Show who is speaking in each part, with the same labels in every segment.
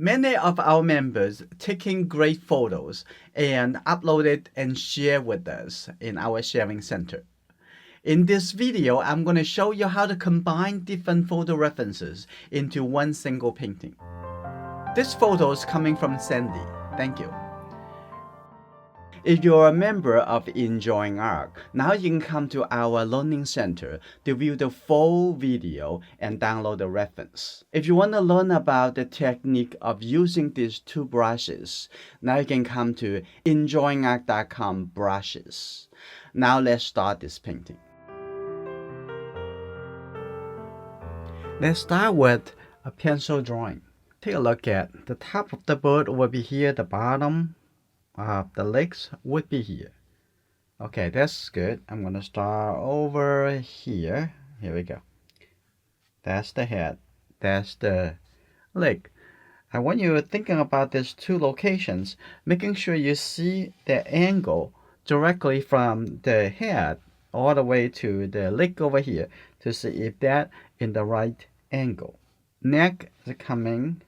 Speaker 1: Many of our members taking great photos and upload it and share with us in our sharing center. In this video, I'm going to show you how to combine different photo references into one single painting. This photo is coming from Sandy. Thank you. If you're a member of Enjoying Art, now you can come to our learning center to view the full video and download the reference. If you want to learn about the technique of using these two brushes, now you can come to enjoyingart.com brushes. Now let's start this painting. Let's start with a pencil drawing. Take a look at the top of the bird will be here, the bottom the legs would be here. Okay, that's good. I'm gonna start over here. Here we go. That's the head. That's the leg. I want you thinking about these two locations, making sure you see the angle directly from the head all the way to the leg over here to see if that in the right angle. Neck is coming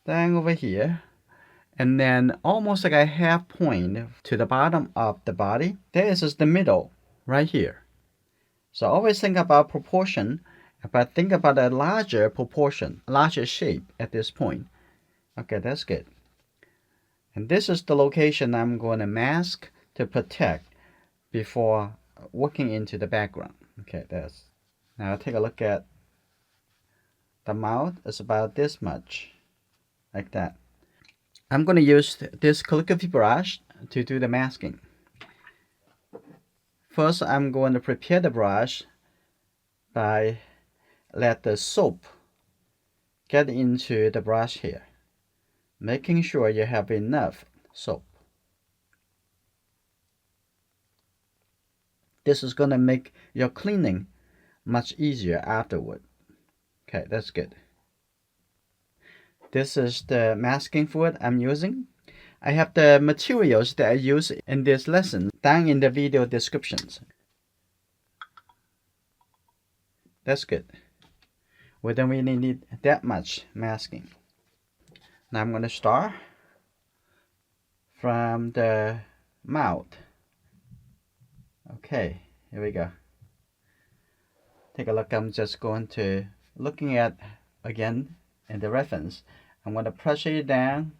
Speaker 1: down over here. And then almost like a half point to the bottom of the body. This is the middle right here. So always think about proportion, but think about a larger proportion, larger shape at this point. Okay, that's good. And this is the location I'm going to mask to protect before working into the background. Okay, that's. Now take a look at the mouth. It's about this much, like that. I'm going to use this calligraphy brush to do the masking. First, I'm going to prepare the brush by let the soap get into the brush here, making sure you have enough soap. This is going to make your cleaning much easier afterward. Okay, that's good. This is the masking fluid I'm using. I have the materials that I use in this lesson down in the video descriptions. That's good. We don't really need that much masking. Now I'm going to start from the mouth. Okay, here we go. Take a look. I'm just going to looking at again in the reference. I'm going to pressure it down.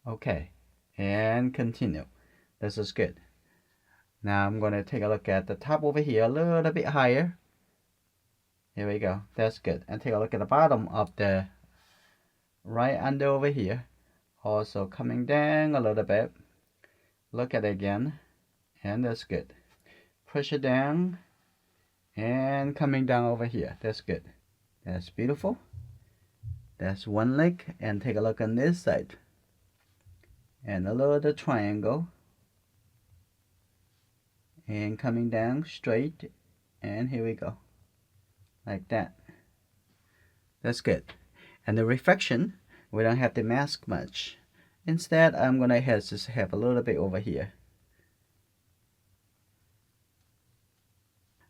Speaker 1: Okay, and continue. This is good. Now I'm going to take a look at the top over here a little bit higher. Here we go. That's good. And take a look at the bottom of the right under over here. Also coming down a little bit. Look at it again. And that's good. Pressure down. And coming down over here. That's good. That's beautiful. That's one leg. And take a look on this side. And a little triangle. And coming down straight. And here we go. Like that. That's good. And the reflection, we don't have to mask much. Instead, I'm going to just have a little bit over here.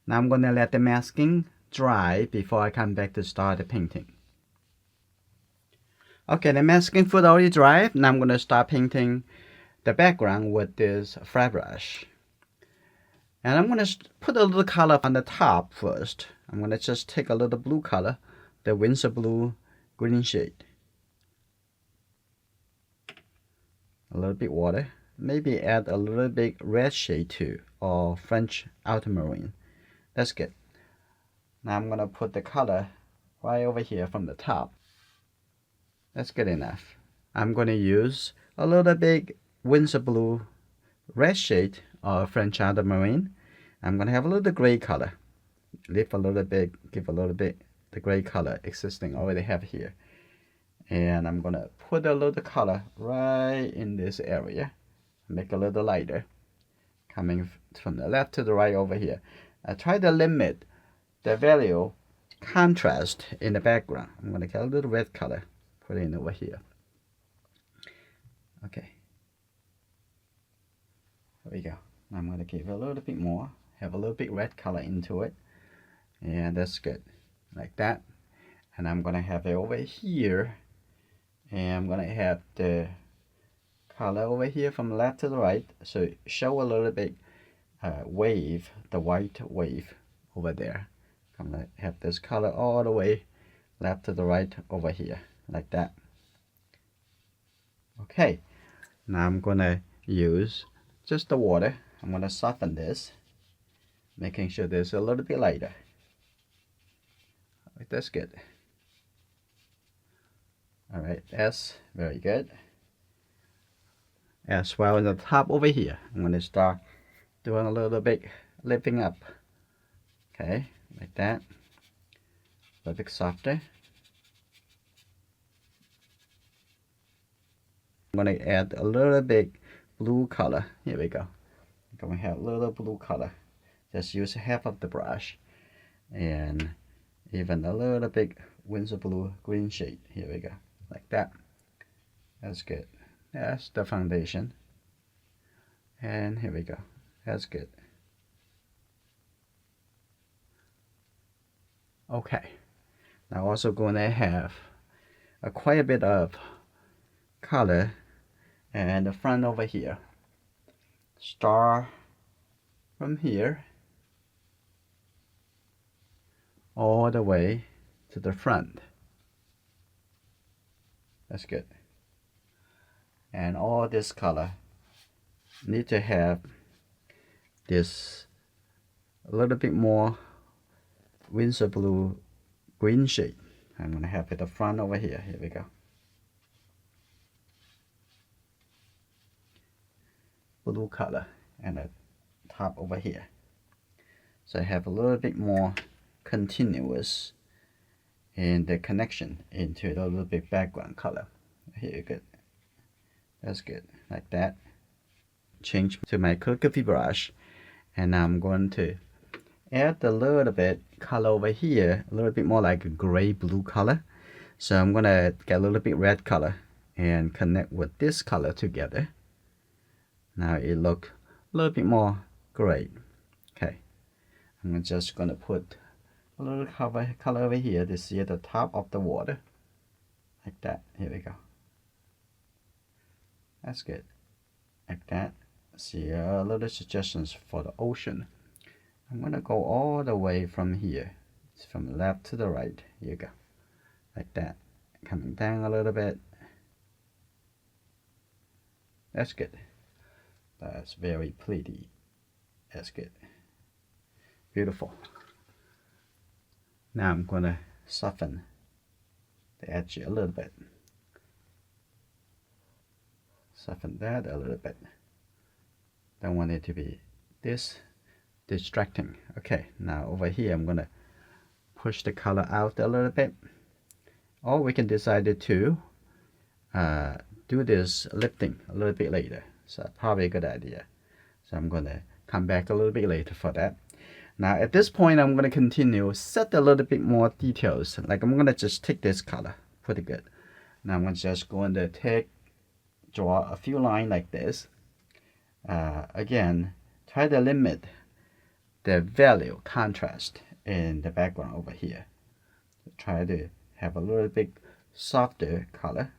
Speaker 1: Now I'm going to let the masking dry before I come back to start the painting. Okay, the masking fluid already dried. Now I'm going to start painting the background with this flat brush. And I'm going to put a little color on the top first. I'm going to just take a little blue color, the Windsor blue green shade. A little bit water. Maybe add a little bit red shade too, or French ultramarine. That's good. Now I'm going to put the color right over here from the top. That's good enough. I'm going to use a little bit Windsor blue red shade or French ultramarine. I'm going to have a little gray color. Lift a little bit, give a little bit the gray color existing already have here. And I'm going to put a little color right in this area. Make a little lighter. Coming from the left to the right over here. I try to limit the value contrast in the background. I'm going to get a little red color. Put it in over here. Okay. There we go. I'm going to give it a little bit more. Have a little bit red color into it. And that's good. Like that. And I'm gonna have it over here, and I'm gonna have the color over here from left to the right, so show a little bit wave, the white wave over there. I'm gonna have this color all the way left to the right over here, like that. Okay, now I'm gonna use just the water. I'm gonna soften this, making sure this a little bit lighter. That's good. All right, that's very good. As well, in the top over here, I'm gonna start doing a little bit lifting up. Okay, like that. A little bit softer. I'm gonna add a little bit blue color. Here we go. I'm gonna have a little blue color. Just use half of the brush, and even a little bit windsor blue green shade. Here we go, like that. That's good. That's the foundation. And here we go. That's good. Okay. Now also going to have quite a bit of color and the front over here. Start from here all the way to the front. That's good. And all this color need to have this a little bit more windsor blue green shade. I'm gonna have it the front over here. Here we go. Blue color and the top over here. So I have a little bit more continuous in the connection into the little bit background color. Here, good. That's good, like that. Change to my calligraphy brush, and I'm going to add a little bit color over here, a little bit more like a gray blue color. So I'm gonna get a little bit red color and connect with this color together. Now it look a little bit more gray. Okay, I'm just gonna put a little color over here to see at the top of the water, like that. Here we go. That's good, like that. See a little suggestions for the ocean. I'm gonna go all the way from here. It's from left to the right. Here you go, like that. Coming down a little bit. That's good. That's very pretty. That's good. Beautiful. Now I'm gonna soften the edge a little bit. Soften that a little bit. Don't want it to be this distracting. Okay, now over here I'm gonna push the color out a little bit. Or we can decide to do this lifting a little bit later. So probably a good idea. So I'm gonna come back a little bit later for that. Now at this point I'm gonna continue, set a little bit more details. Like I'm gonna just take this color, pretty good. Now I'm just going to draw a few lines like this. Again, try to limit the value contrast in the background over here. Try to have a little bit softer color,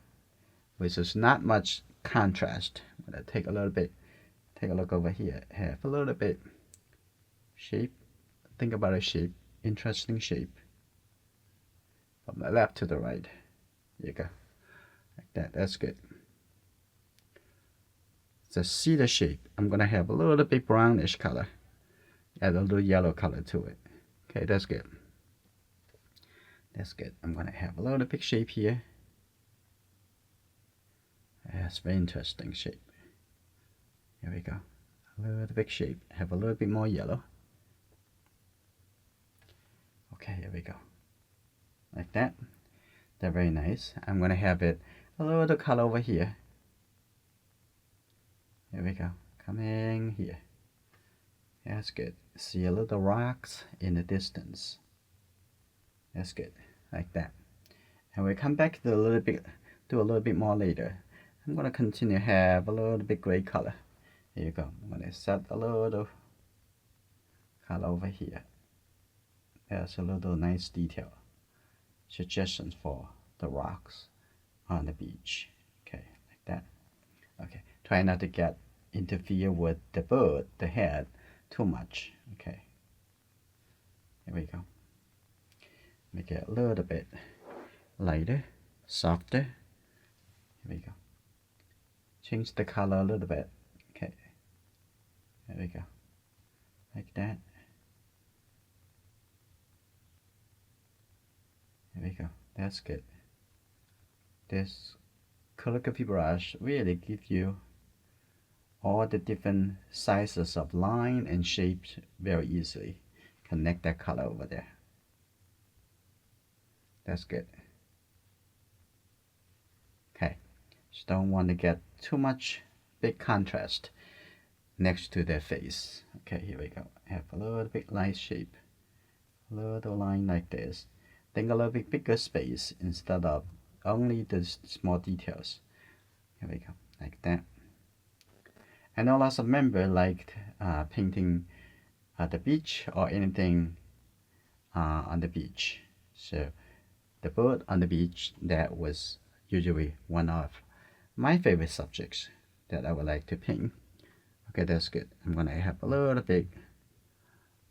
Speaker 1: which is not much contrast. I'm gonna take a look over here. Have a little bit shape. Think about a shape, interesting shape. From the left to the right. There you go. Like that. That's good. Just see the shape. I'm gonna have a little bit brownish color. Add a little yellow color to it. Okay, that's good. That's good. I'm gonna have a little bit shape here. That's very interesting shape. Here we go. A little bit shape. Have a little bit more yellow. Okay, here we go. Like that. They're very nice. I'm gonna have it a little color over here. Here we go. Coming here. That's good. See a little rocks in the distance. That's good. Like that. And we come back to do a little bit more later. I'm gonna continue have a little bit gray color. Here you go. I'm gonna set a little color over here. There's a little nice detail. suggestions for the rocks on the beach. Okay, like that. Okay, try not to get interfere with the bird, the head, too much. Okay, here we go. Make it a little bit lighter, softer. Here we go. Change the color a little bit. Okay, there we go. Like that. There we go. That's good. This calligraphy brush really gives you all the different sizes of line and shapes very easily. Connect that color over there. That's good. Okay, just don't want to get too much big contrast next to their face. Okay, here we go. Have a little bit light shape, a little line like this. Think a little bit bigger space instead of only the small details. Here we go, like that. I know lots of members liked painting at the beach or anything on the beach. So the bird on the beach, that was usually one of my favorite subjects that I would like to paint. Okay, that's good. I'm gonna have a little bit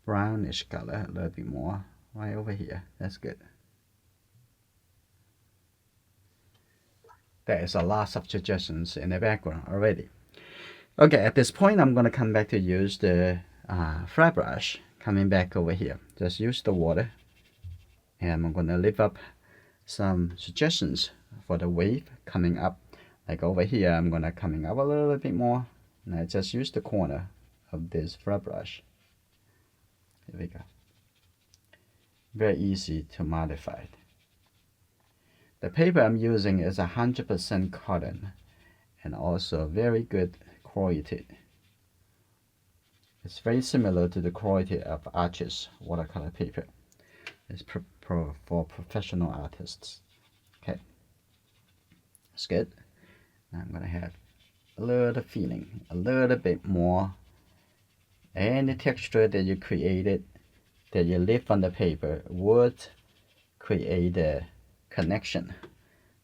Speaker 1: brownish color, a little bit more right over here. That's good. There is a lot of suggestions in the background already. Okay, at this point, I'm gonna come back to use the flat brush. Coming back over here, just use the water, and I'm gonna lift up some suggestions for the wave coming up. Like over here, I'm gonna coming up a little bit more, and I just use the corner of this flat brush. Here we go. Very easy to modify. The paper I'm using is 100% cotton, and also very good quality. It's very similar to the quality of Arches watercolor paper. It's for professional artists. Okay, that's good. Now I'm gonna have a little feeling, a little bit more. Any texture that you created, that you leave on the paper, would create a connection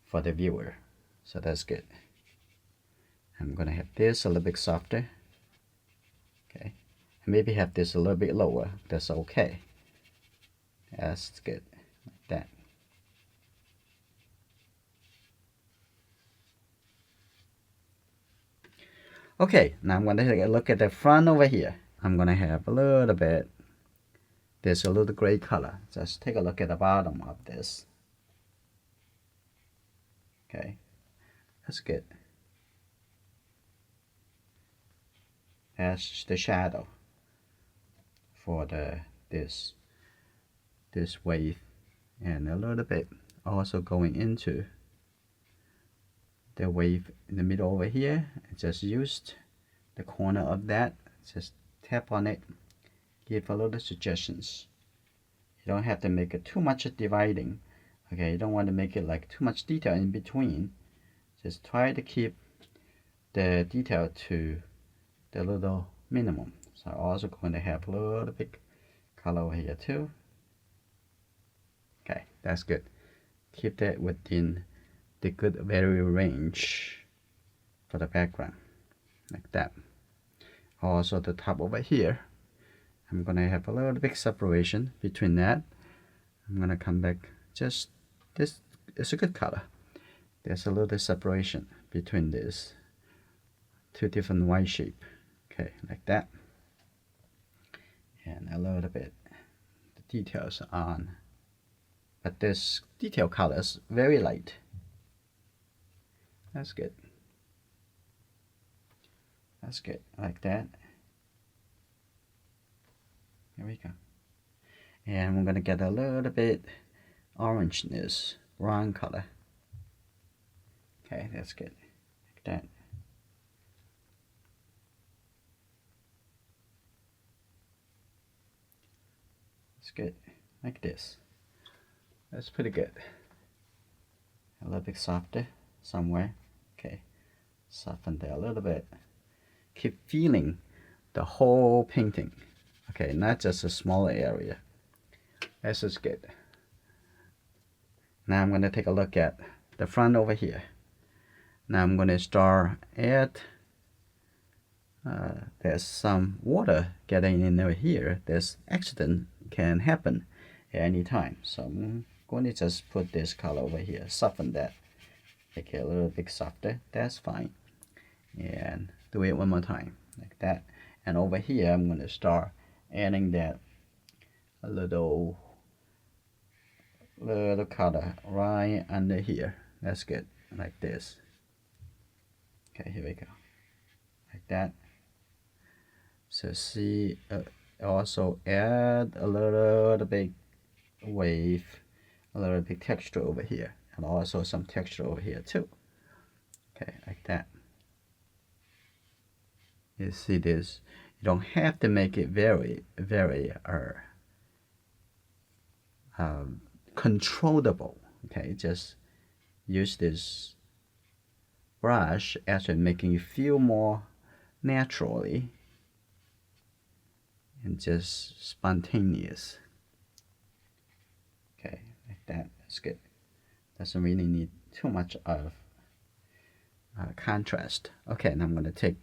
Speaker 1: for the viewer. So that's good. I'm gonna have this a little bit softer. Okay, and maybe have this a little bit lower. That's okay. That's good, like that. Okay, now I'm gonna take a look at the front over here. I'm gonna have a little bit, there's a little gray color. Just take a look at the bottom of this. Okay, that's good. That's the shadow for this wave, and a little bit also going into the wave in the middle over here. I just used the corner of that, just tap on it, give a little suggestions. You don't have to make it too much dividing. Okay, you don't want to make it like too much detail in between. Just try to keep the detail to the little minimum. So I'm also going to have a little bit color over here too. Okay, that's good. Keep that within the good value range for the background, like that. Also the top over here, I'm gonna have a little bit separation between that. I'm gonna come back, just this is a good color. There's a little separation between these two different white shape. Okay, like that. And a little bit the details on, but this detail color is very light. That's good. That's good, like that. Here we go. And we're gonna get a little bit orangeness, brown color. Okay, that's good, like that. That's good, like this. That's pretty good. A little bit softer somewhere. Okay, soften there a little bit. Keep feeling the whole painting. Okay, not just a small area. This is good. Now I'm going to take a look at the front over here. Now I'm going to start at there's some water getting in over here. This accident can happen at any time. So I'm going to just put this color over here, soften that, make it a little bit softer. That's fine. And do it one more time like that. And over here I'm going to start adding that a little color right under here. That's good, like this. Okay, here we go, like that. So see, also add a little bit wave, a little bit texture over here, and also some texture over here too. Okay, like that. You see this? You don't have to make it very controllable. Okay, just use this brush actually making you feel more naturally and just spontaneous. Okay, like that. That's good. Doesn't really need too much of contrast. Okay, now I'm going to take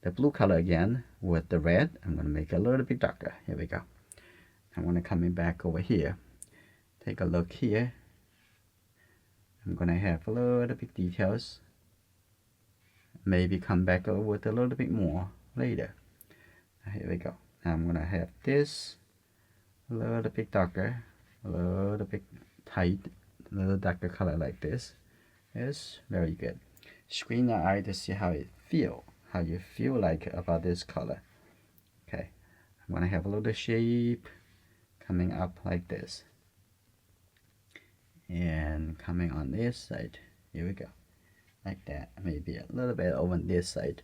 Speaker 1: the blue color again with the red. I'm going to make it a little bit darker. Here we go. I'm going to come back over here. Take a look here. I'm going to have a little bit details. Maybe come back with a little bit more later. Here we go. Now I'm going to have this a little bit darker, a little bit tight, a little darker color like this. It's very good. Screen your eye to see how it feel, how you feel like about this color. Okay, I'm gonna have a little shape coming up like this, and coming on this side. Here we go, like that. Maybe a little bit over on this side.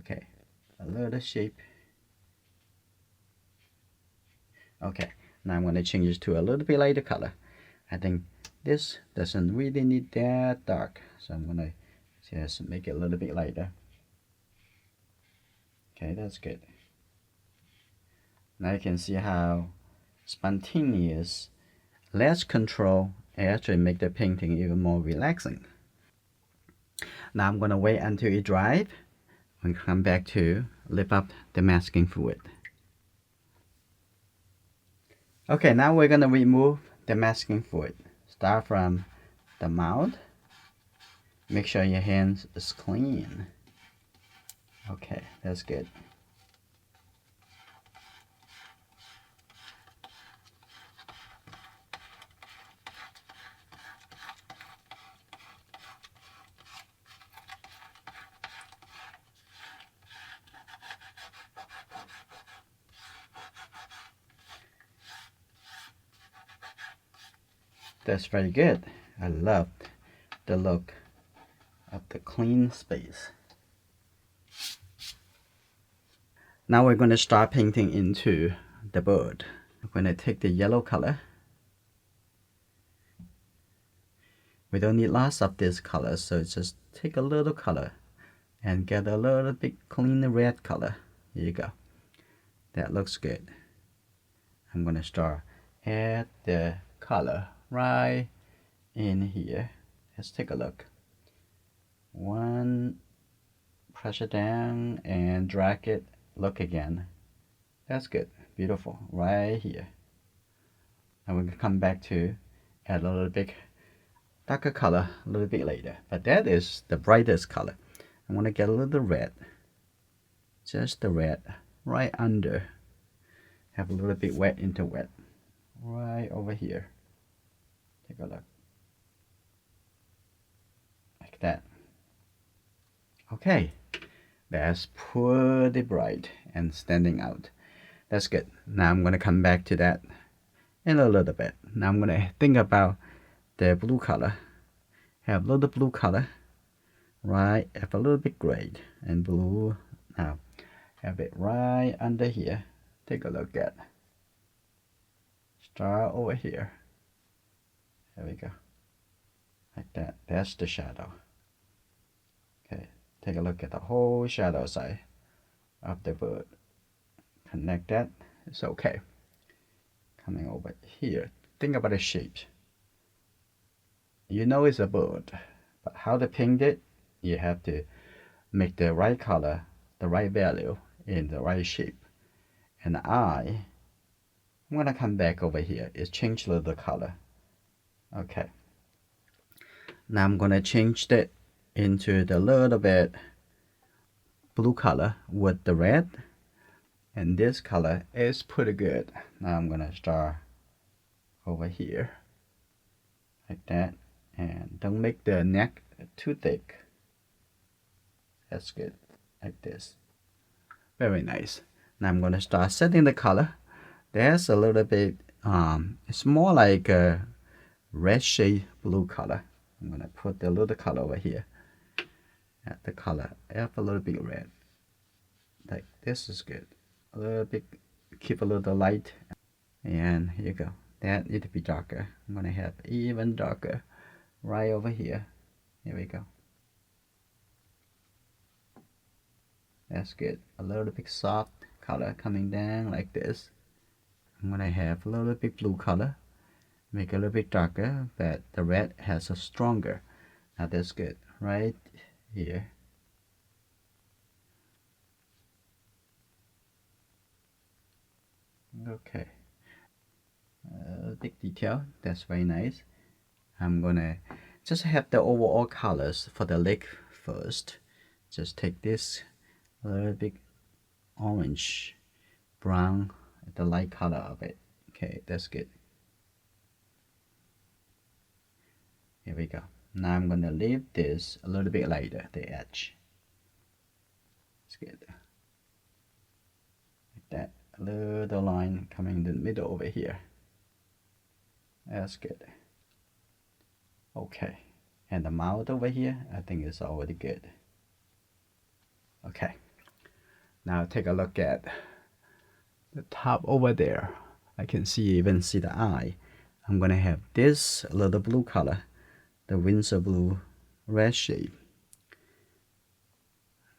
Speaker 1: Okay, a little shape. Okay, now I'm gonna change it to a little bit lighter color. I think this doesn't really need that dark, so I'm gonna just make it a little bit lighter. Okay, that's good. Now you can see how spontaneous, less control, actually make the painting even more relaxing. Now I'm gonna wait until it dries and come back to lift up the masking fluid. Okay, now we're gonna remove the masking fluid. Start from the mouth. Make sure your hands is clean. Okay, that's good. That's very good. I love the look of the clean space. Now we're going to start painting into the bird. I'm going to take the yellow color. We don't need lots of this color, so just take a little color and get a little bit clean red color. Here you go. That looks good. I'm going to start add the color right in here. Let's take a look. One, press it down and drag it. Look again. That's good. Beautiful. Right here. And we can come back to add a little bit darker color a little bit later. But that is the brightest color. I want to get a little red. Just the red right under. Have a little bit wet into wet. Right over here. Take a look. Like that. Okay. That's pretty bright and standing out. That's good. Now I'm going to come back to that in a little bit. Now I'm going to think about the blue color. Have a little blue color. Right. Have a little bit gray and blue. Now have it right under here. Take a look at. Start over here. There we go. Like that. That's the shadow. Okay. Take a look at the whole shadow side of the bird. Connect that. It's okay. Coming over here. Think about the shapes. you know it's a bird, but how to paint it, you have to make the right color, the right value, in the right shape. And I'm gonna come back over here, is change the color. Okay. Now I'm gonna change that into the little bit blue color with the red, and this color is pretty good. Now I'm gonna start over here like that, and don't make the neck too thick. That's good, like this. Very nice. Now I'm gonna start setting the color. There's a little bit it's more like a red shade blue color. I'm gonna put the little color over here. Add the color, add a little bit red. Like this is good. A little bit, keep a little light, and here you go. That need to be darker. I'm gonna have even darker right over here. Here we go. That's good. A little bit soft color coming down like this. I'm gonna have a little bit blue color, make it a little bit darker, but the red has a stronger. Now that's good. Right here. Okay. Big detail. That's very nice. I'm gonna just have the overall colors for the leg first. Just take this a little bit orange, brown, the light color of it. Okay, that's good. Here we go. Now I'm gonna leave this a little bit lighter, the edge. It's good. Like that. A little line coming in the middle over here. That's good. Okay. And the mouth over here, I think is already good. Okay. Now take a look at the top over there. I can even see the eye. I'm gonna have this little blue color, the Windsor blue red shade.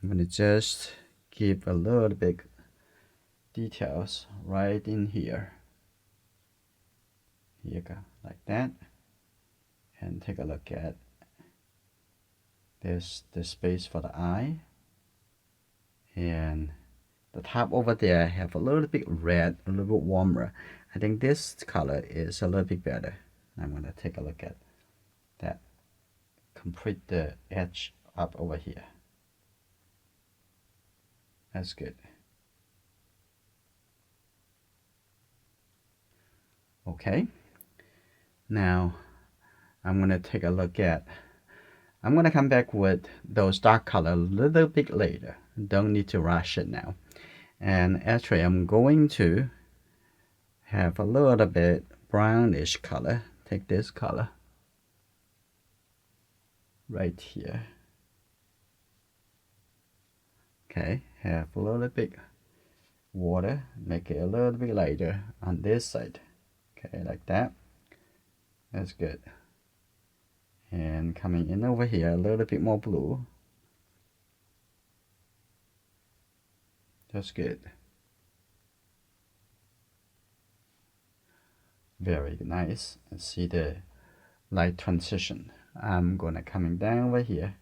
Speaker 1: I'm gonna just give a little bit details right in here. Here you go, like that. And take a look at this, the space for the eye. And the top over there have a little bit red, a little bit warmer. I think this color is a little bit better. I'm gonna take a look at that. Complete the edge up over here. That's good. Okay. Now I'm gonna take a look at, I'm gonna come back with those dark color a little bit later. Don't need to rush it now. And actually I'm going to have a little bit brownish color. Take this color right here. Okay, have a little bit water, make it a little bit lighter on this side. Okay, like that. That's good. And coming in over here, a little bit more blue. That's good. Very nice. Let's see the light transition. I'm gonna coming down over here.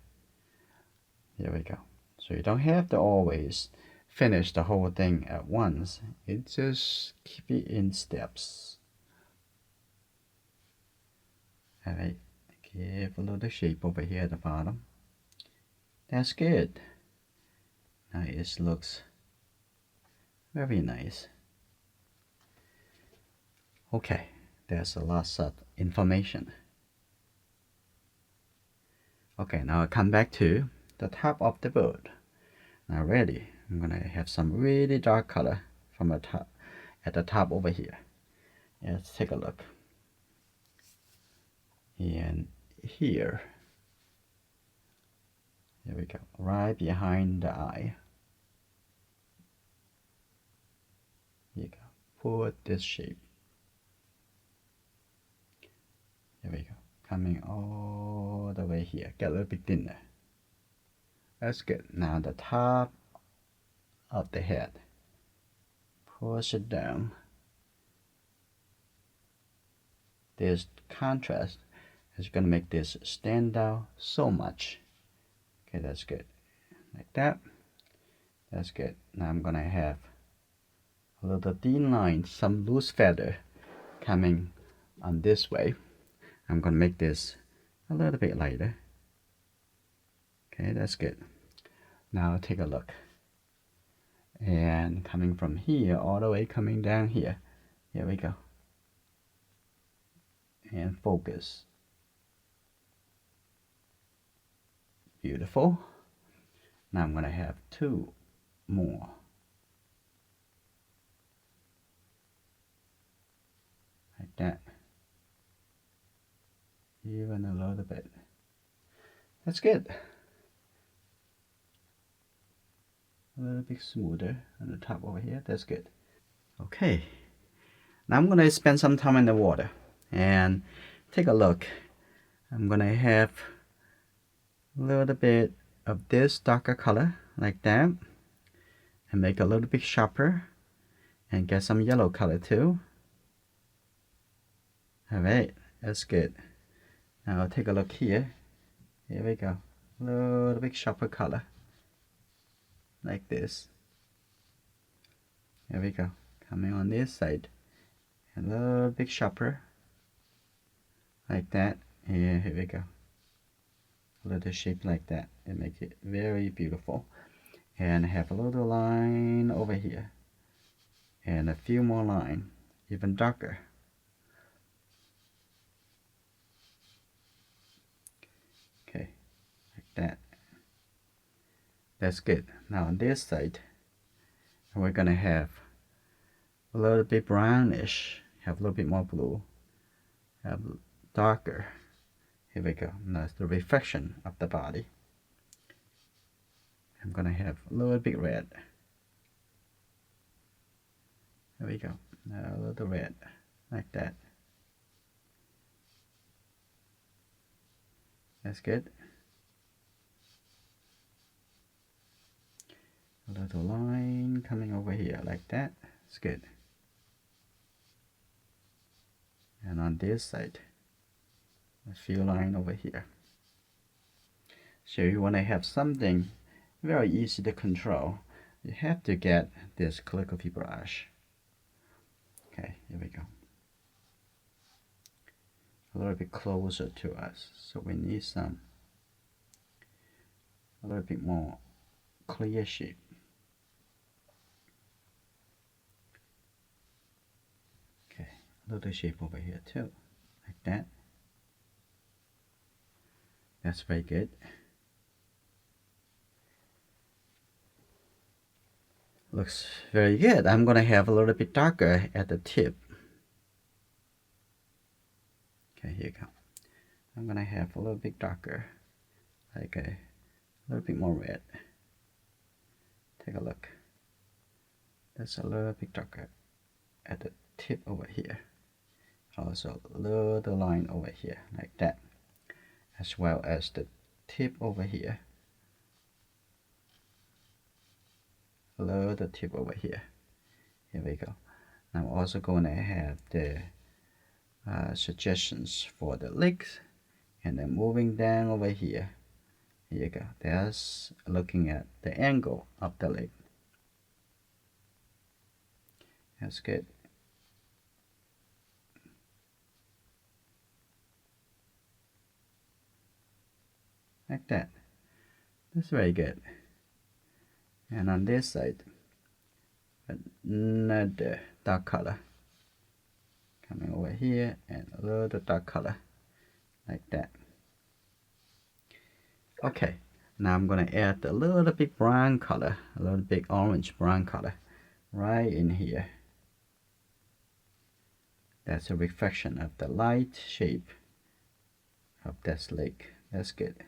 Speaker 1: Here we go. So you don't have to always finish the whole thing at once. It just keep it in steps. Alright, give a little shape over here at the bottom. That's good. Now it looks very nice. Okay, there's a lot of information. Okay, now I come back to the top of the bird. Now ready, I'm gonna have some really dark color from the top, at the top over here. Let's take a look. And here we go, right behind the eye. Here you go, put this shape. Here we go, coming all the way here, get a little bit thinner. That's good. Now the top of the head, push it down. This contrast It's gonna make this stand out so much. Okay, that's good. Like that. That's good. Now I'm gonna have a little thin line, some loose feather coming on this way. I'm gonna make this a little bit lighter. Okay, that's good. Now take a look. And coming from here all the way coming down here. Here we go. And focus. Beautiful. Now I'm gonna have 2 more. Like that. Even a little bit. That's good. A little bit smoother on the top over here. That's good. Okay. Now I'm gonna spend some time in the water and take a look. I'm gonna have a little bit of this darker color like that and make a little bit sharper and get some yellow color too. Alright, that's good. Now take a look here. Here we go. A little bit sharper color like this. Here we go. Coming on this side. A little bit sharper like that. And here we go. A little shape like that and make it very beautiful. And have a little line over here. And a few more lines, even darker. Okay, like that. That's good. Now on this side, we're gonna have a little bit brownish, have a little bit more blue, have darker. Here we go. And that's the reflection of the body. I'm gonna have a little bit red. There we go. Now a little red, like that. That's good. A little line coming over here like that. It's good. And on this side, a few lines over here. So you want to have something very easy to control. You have to get this calligraphy brush. Okay, here we go. A little bit closer to us. So we need a little bit more clear shape. Okay, a little shape over here too, like that. That's very good. Looks very good. I'm gonna have a little bit darker at the tip. Okay, here you go. I'm gonna have a little bit darker, like a little bit more red. Take a look. That's a little bit darker at the tip over here. Also a little line over here, like that, as well as the tip over here. A little tip over here. Here we go. I'm also going to have the suggestions for the legs, and then moving down over here. Here you go. That's looking at the angle of the leg. That's good. Like that. That's very good. And on this side, another dark color coming over here, and a little dark color like that. Okay, now I'm gonna add a little bit brown color, a little bit orange brown color right in here. That's a reflection of the light shape of this lake. That's good.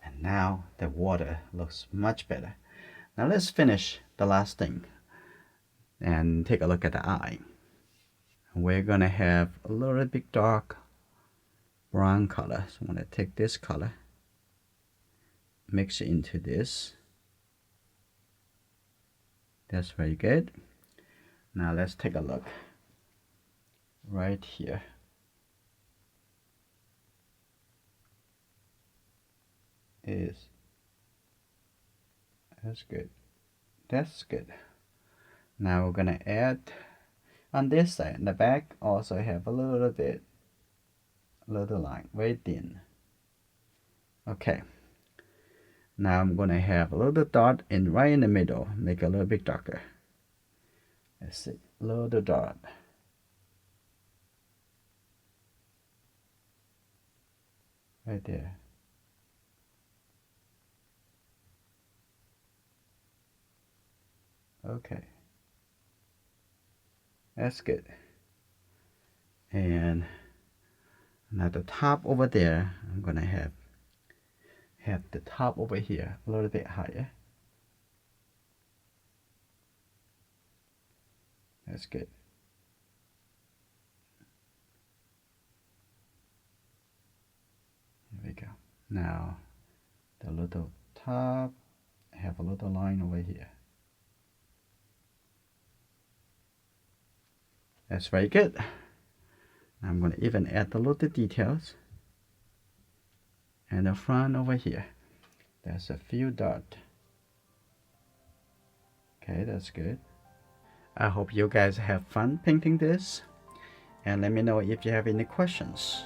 Speaker 1: And now the water looks much better. Now let's finish the last thing and take a look at the eye. We're gonna have a little bit dark brown color. So I'm gonna take this color, mix it into this. That's very good. Now let's take a look right here. is. That's good. That's good. Now we're gonna add on this side. The back also have a little bit, little line, very thin. Okay. Now I'm gonna have a little dot in right in the middle, make it a little bit darker. Let's see, little dot. Right there. Okay. That's good. And now the top over there, I'm gonna have the top over here a little bit higher. That's good. There we go. Now the little top, have a little line over here. That's very good. Now I'm going to even add the little details. And the front over here, there's a few dots. Okay, that's good. I hope you guys have fun painting this. And let me know if you have any questions.